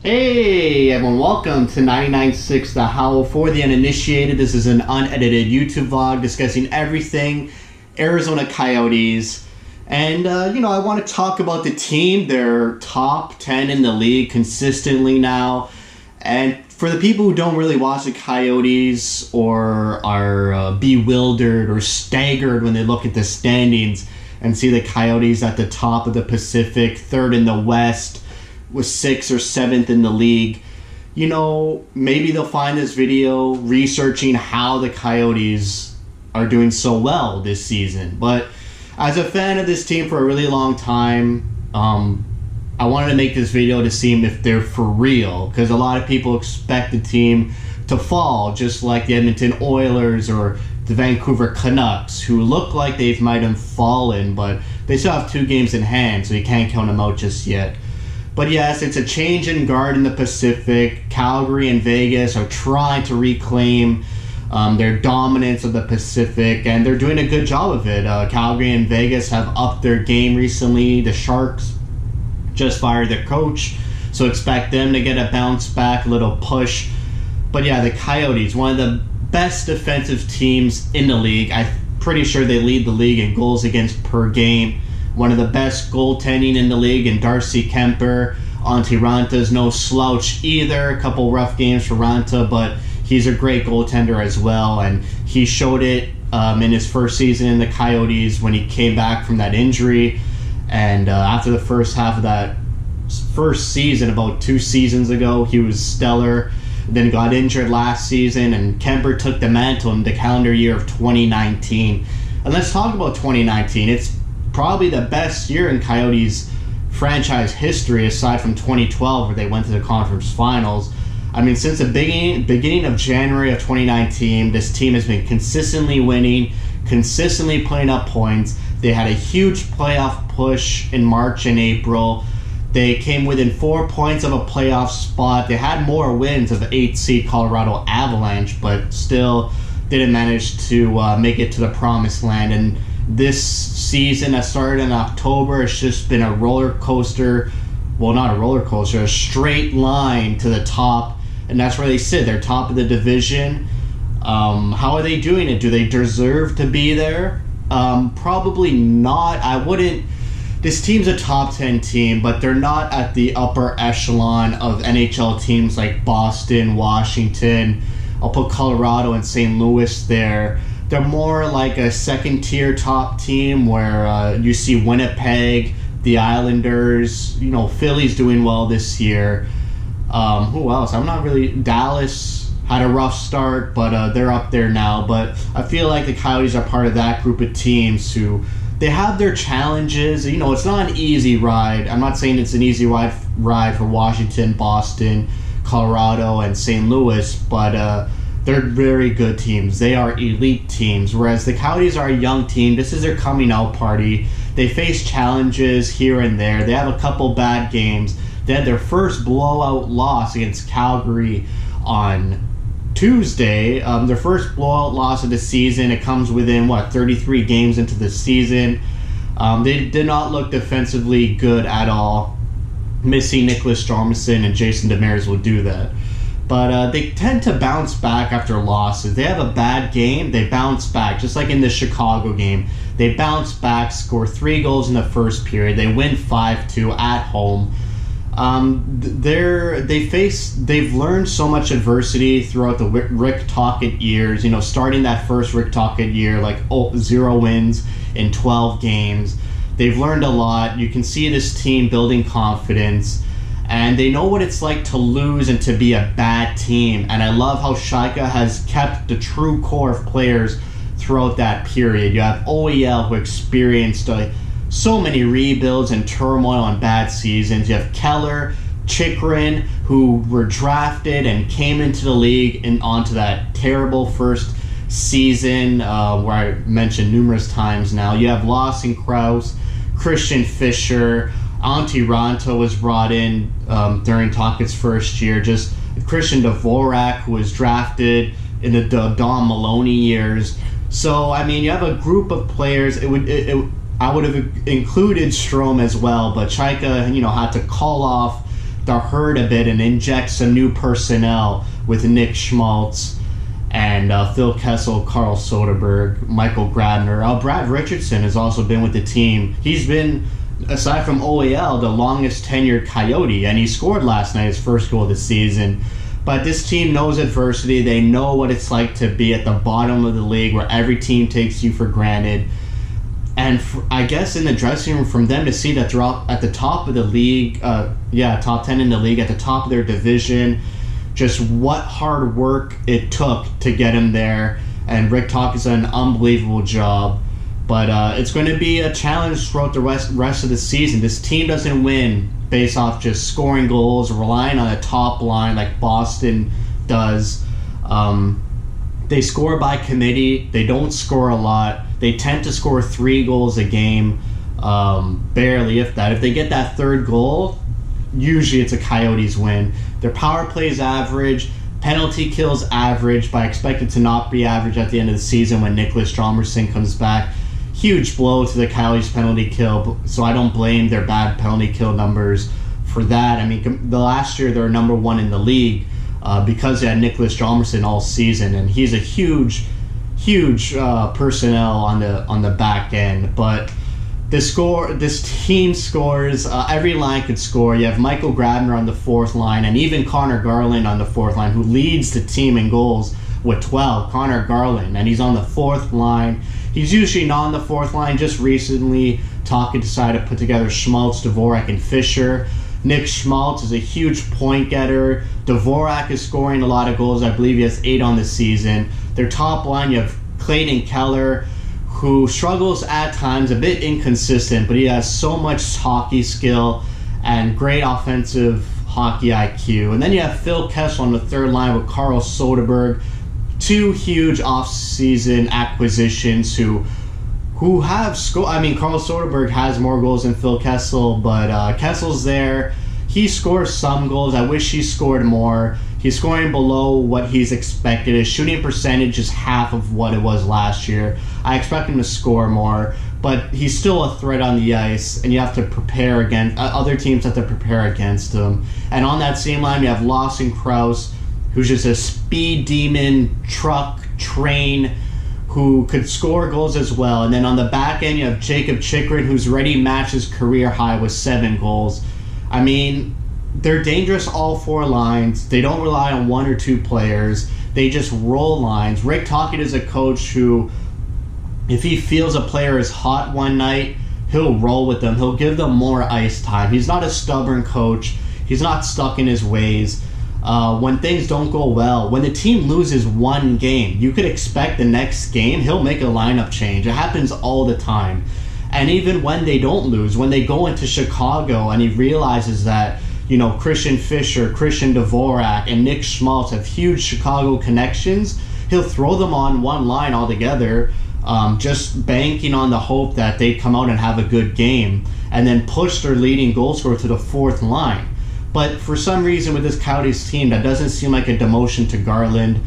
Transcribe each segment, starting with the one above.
Hey everyone, welcome to 99.6 The Howl. For the uninitiated, this is an unedited YouTube vlog discussing everything Arizona Coyotes. And, I want to talk about the team. They're top 10 in the league consistently now. And for the people who don't really watch the Coyotes or are bewildered or staggered when they look at the standings and see the Coyotes at the top of the Pacific, third in the West, was 6th or 7th in the league, maybe they'll find this video researching how the Coyotes are doing so well this season. But as a fan of this team for a really long time, I wanted to make this video to see if they're for real, because a lot of people expect the team to fall, just like the Edmonton Oilers or the Vancouver Canucks, who look like they might have fallen, but they still have 2 games in hand, so you can't count them out just yet. But yes, it's a change in guard in the Pacific. Calgary and Vegas are trying to reclaim their dominance of the Pacific, and they're doing a good job of it. Calgary and Vegas have upped their game recently. The Sharks just fired their coach, so expect them to get a bounce back, a little push. But yeah, the Coyotes, one of the best defensive teams in the league. I'm pretty sure they lead the league in goals against per game. One of the best goaltending in the league in Darcy Kemper. Antti Ranta's no slouch either. A couple rough games for Ranta, but he's a great goaltender as well. And he showed it in his first season in the Coyotes when he came back from that injury. And after the first half of that first season, about 2 seasons ago, he was stellar. Then got injured last season, and Kemper took the mantle in the calendar year of 2019. And let's talk about 2019. It's probably the best year in Coyotes franchise history, aside from 2012 where they went to the conference finals. I mean, since the beginning of January of 2019, this team has been consistently winning, consistently putting up points. They had a huge playoff push in March and April. They came within 4 points of a playoff spot. They had more wins of the 8th seed Colorado Avalanche, but still didn't manage to make it to the promised land. And this season that started in October, it's just been a roller coaster. Well, not a roller coaster, a straight line to the top. And that's where they sit. They're top of the division. How are they doing it? Do they deserve to be there? Probably not. This team's a top 10 team, but they're not at the upper echelon of NHL teams like Boston, Washington. I'll put Colorado and St. Louis there. They're more like a second-tier top team where you see Winnipeg, the Islanders, Philly's doing well this year. Who else? Dallas had a rough start, but they're up there now. But I feel like the Coyotes are part of that group of teams who, they have their challenges. It's not an easy ride. I'm not saying it's an easy ride for Washington, Boston, Colorado, and St. Louis, but they're very good teams. They are elite teams, whereas the Coyotes are a young team. This is their coming out party. They face challenges here and there. They have a couple bad games. They had their first blowout loss against Calgary on Tuesday. Their first blowout loss of the season. It comes within, 33 games into the season. They did not look defensively good at all. Missing Nicholas Stormson and Jason Demers will do that. But they tend to bounce back after losses. They have a bad game, they bounce back. Just like in the Chicago game. They bounce back, score 3 goals in the first period. They win 5-2 at home. They've learned so much adversity throughout the Rick Tocchet years. Starting that first Rick Tocchet year, 0 wins in 12 games. They've learned a lot. You can see this team building confidence. And they know what it's like to lose and to be a bad team. And I love how Shika has kept the true core of players throughout that period. You have OEL, who experienced so many rebuilds and turmoil and bad seasons. You have Keller, Chikrin, who were drafted and came into the league and onto that terrible first season where I mentioned numerous times now. You have Lawson Krause, Christian Fischer, Antti Ranta was brought in during Tocchet's first year. Just Christian Dvorak, who was drafted in the Don Maloney years. So, you have a group of players. I would have included Strome as well, but Chaika, had to call off the herd a bit and inject some new personnel with Nick Schmaltz and Phil Kessel, Carl Soderberg, Michael Grabner. Brad Richardson has also been with the team. He's been, aside from OEL, the longest tenured Coyote, and he scored last night, his first goal of the season. But this team knows adversity. They know what it's like to be at the bottom of the league where every team takes you for granted. And I guess in the dressing room, from them to see that they're at the top of the league, top 10 in the league, at the top of their division, just what hard work it took to get him there. And Rick Tocchet has done an unbelievable job. But it's going to be a challenge throughout the rest of the season. This team doesn't win based off just scoring goals, relying on a top line like Boston does. They score by committee. They don't score a lot. They tend to score 3 goals a game, barely, if that. If they get that third goal, usually it's a Coyotes win. Their power plays average, penalty kills average, but I expect it to not be average at the end of the season when Nicholas Hjalmarsson comes back. Huge blow to the Coyotes penalty kill, so I don't blame their bad penalty kill numbers for that. I mean, the last year they were number 1 in the league because they had Nicholas Hjalmarsson all season, and he's a huge personnel on the back end. But this team scores. Every line could score. You have Michael Grabner on the 4th line, and even Connor Garland on the 4th line, who leads the team in goals with 12. Connor Garland, and he's on the 4th line. He's usually not on the 4th line. Just recently, Tocchet decided to put together Schmaltz, Dvorak, and Fisher. Nick Schmaltz is a huge point getter. Dvorak is scoring a lot of goals. I believe he has 8 on the season. Their top line, you have Clayton Keller, who struggles at times, a bit inconsistent, but he has so much hockey skill and great offensive hockey IQ. And then you have Phil Kessel on the 3rd line with Carl Soderberg. 2 huge off-season acquisitions who have scored. I mean, Carl Soderberg has more goals than Phil Kessel, but Kessel's there. He scores some goals. I wish he scored more. He's scoring below what he's expected. His shooting percentage is half of what it was last year. I expect him to score more, but he's still a threat on the ice, and you have to prepare against other teams have to prepare against him. And on that same line, you have Lawson Krause, who's just a speed demon, truck, train, who could score goals as well. And then on the back end, you have Jacob Chychrun, who's already matched his career high with 7 goals. I mean, they're dangerous all 4 lines. They don't rely on 1 or 2 players. They just roll lines. Rick Tocchet is a coach who, if he feels a player is hot one night, he'll roll with them. He'll give them more ice time. He's not a stubborn coach. He's not stuck in his ways. When things don't go well, when the team loses 1 game, you could expect the next game he'll make a lineup change. It happens all the time. And even when they don't lose, when they go into Chicago and he realizes that, you know, Christian Fischer, Christian Dvorak, and Nick Schmaltz have huge Chicago connections, he'll throw them on one line altogether, just banking on the hope that they come out and have a good game, and then push their leading goal scorer to the 4th line. But for some reason with this Coyotes team, that doesn't seem like a demotion to Garland.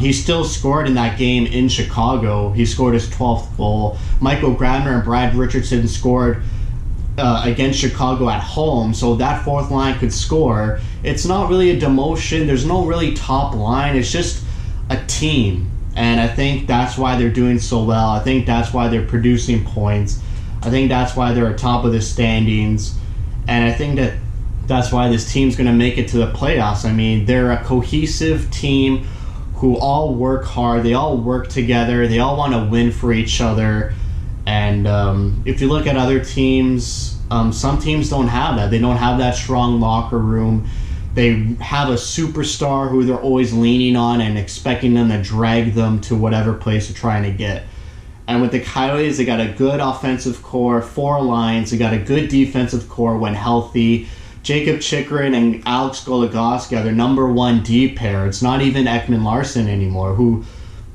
He still scored in that game in Chicago. He scored his 12th goal. Michael Grabner and Brad Richardson scored against Chicago at home, so that 4th line could score. It's not really a demotion. There's no really top line. It's just a team. And I think that's why they're doing so well. I think that's why they're producing points. I think that's why they're atop of the standings. And I think that's why this team's going to make it to the playoffs. I mean, they're a cohesive team who all work hard. They all work together. They all want to win for each other. And if you look at other teams, some teams don't have that. They don't have that strong locker room. They have a superstar who they're always leaning on and expecting them to drag them to whatever place they're trying to get. And with the Coyotes, they got a good offensive core, 4 lines. They got a good defensive core when healthy. Jacob Chychrun and Alex Goligoski are their number 1 D pair. It's not even Ekman Larsson anymore, who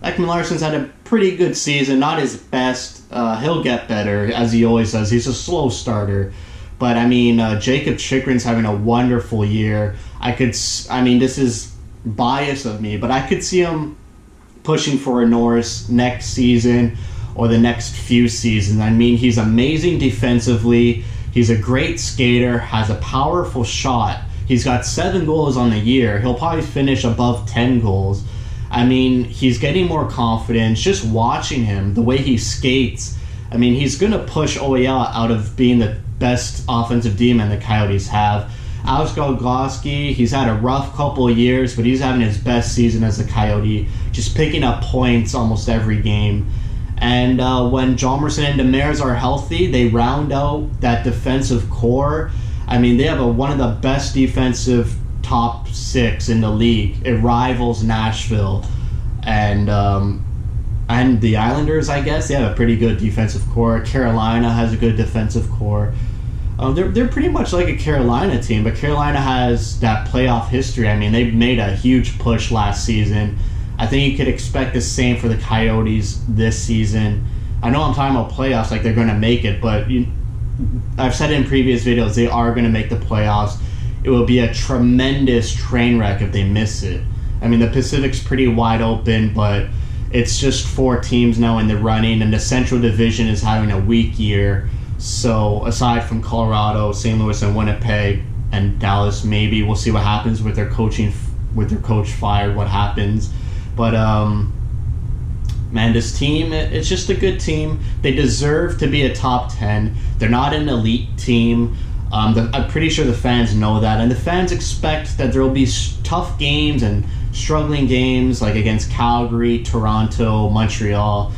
Ekman Larsson's had a pretty good season, not his best. He'll get better, as he always does. He's a slow starter. But, I mean, Jacob Chychrun's having a wonderful year. This is bias of me, but I could see him pushing for a Norris next season or the next few seasons. I mean, he's amazing defensively. He's a great skater, has a powerful shot. He's got 7 goals on the year. He'll probably finish above 10 goals. I mean, he's getting more confidence. Just watching him, the way he skates, I mean, he's going to push OEL out of being the best offensive D-man the Coyotes have. Alex Goligoski, he's had a rough couple of years, but he's having his best season as a Coyote, just picking up points almost every game. And when Hjalmarsson and Demers are healthy, they round out that defensive core. I mean, they have one of the best defensive top 6 in the league. It rivals Nashville and the Islanders, I guess. They have a pretty good defensive core. Carolina has a good defensive core. They're pretty much like a Carolina team, but Carolina has that playoff history. I mean, they made a huge push last season. I think you could expect the same for the Coyotes this season. I know I'm talking about playoffs like they're going to make it, but I've said in previous videos they are going to make the playoffs. It will be a tremendous train wreck if they miss it. I mean, the Pacific's pretty wide open, but it's just 4 teams now in the running, and the Central Division is having a weak year. So aside from Colorado, St. Louis, and Winnipeg, and Dallas, maybe we'll see what happens with their coach fired. What happens? But man, this team, it's just a good team. They deserve to be a top 10. They're not an elite team. I'm pretty sure the fans know that, and the fans expect that there will be tough games and struggling games like against Calgary, Toronto, Montreal,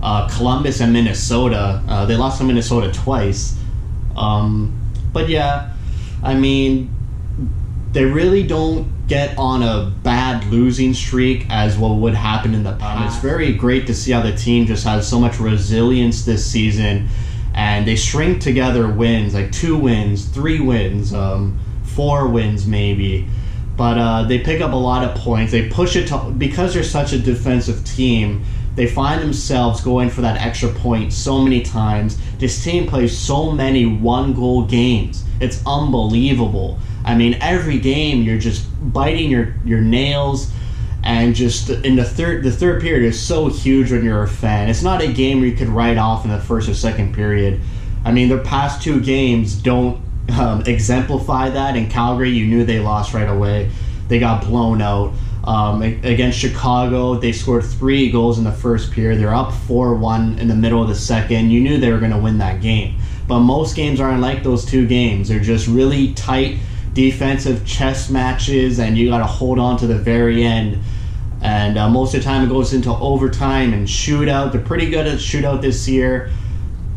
Columbus, and Minnesota. They lost to Minnesota twice. But yeah, I mean, they really don't get on a bad losing streak as what would happen in the past. It's very great to see how the team just has so much resilience this season, and they string together wins, like 2 wins, 3 wins, 4 wins maybe. But they pick up a lot of points. They push it because they're such a defensive team. They find themselves going for that extra point so many times. This team plays so many 1-goal games. It's unbelievable. I mean, every game you're just biting your nails, and just in the third period is so huge when you're a fan. It's not a game where you could write off in the first or second period. I mean, their past 2 games don't exemplify that. In Calgary, you knew they lost right away. They got blown out. Against Chicago, they scored 3 goals in the first period. They're up 4-1 in the middle of the second. You knew they were going to win that game. But most games aren't like those 2 games. They're just really tight defensive chess matches, and you got to hold on to the very end. And most of the time it goes into overtime and shootout. They're pretty good at shootout this year.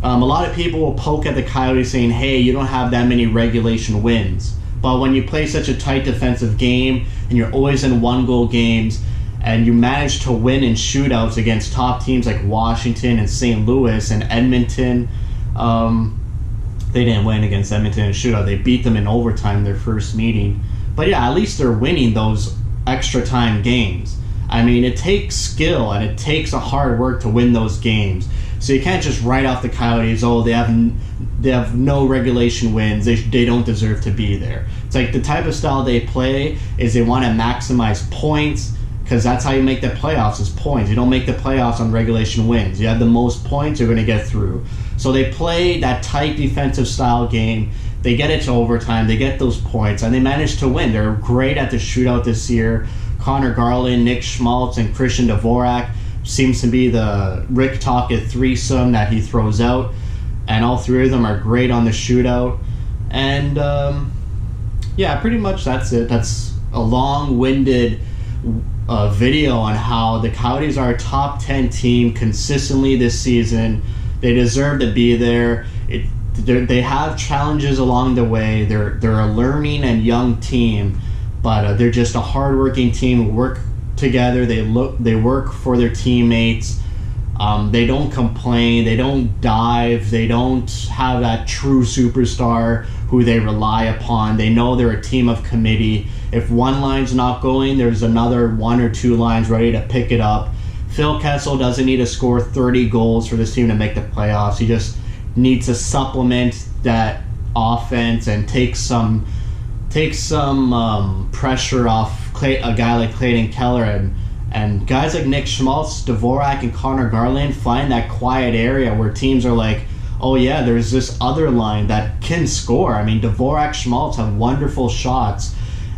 A lot of people will poke at the Coyotes saying, hey, you don't have that many regulation wins. But when you play such a tight defensive game and you're always in 1-goal games and you manage to win in shootouts against top teams like Washington and St. Louis and Edmonton, they didn't win against Edmonton in shootout. They beat them in overtime their first meeting. But yeah, at least they're winning those extra time games. I mean, it takes skill and it takes a hard work to win those games. So you can't just write off the Coyotes, oh, they have no regulation wins, they don't deserve to be there. It's like the type of style they play is they want to maximize points, because that's how you make the playoffs, is points. You don't make the playoffs on regulation wins. You have the most points, you're going to get through. So they play that tight defensive style game. They get it to overtime, they get those points, and they manage to win. They're great at the shootout this year. Connor Garland, Nick Schmaltz, and Christian Dvorak seems to be the Rick Tocchet threesome that he throws out, and all 3 of them are great on the shootout. And yeah, pretty much that's it. That's a long-winded video on how the Coyotes are a top 10 team consistently this season. They deserve to be there. They have challenges along the way. They're a learning and young team, but they're just a hardworking team who work together. They work for their teammates. They don't complain. They don't dive. They don't have that true superstar who they rely upon. They know they're a team of committee. If one line's not going, there's another 1 or 2 lines ready to pick it up. Phil Kessel doesn't need to score 30 goals for this team to make the playoffs. He just needs to supplement that offense and take some pressure off a guy like Clayton Keller, and guys like Nick Schmaltz, Dvorak, and Connor Garland find that quiet area where teams are like, oh yeah, there's this other line that can score. I mean, Dvorak, Schmaltz have wonderful shots.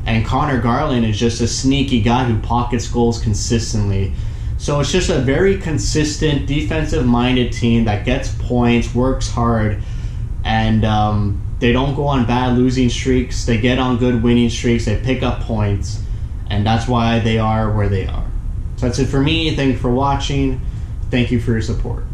And Connor Garland is just a sneaky guy who pockets goals consistently. So it's just a very consistent, defensive-minded team that gets points, works hard, and they don't go on bad losing streaks. They get on good winning streaks. They pick up points, and that's why they are where they are. So that's it for me. Thank you for watching. Thank you for your support.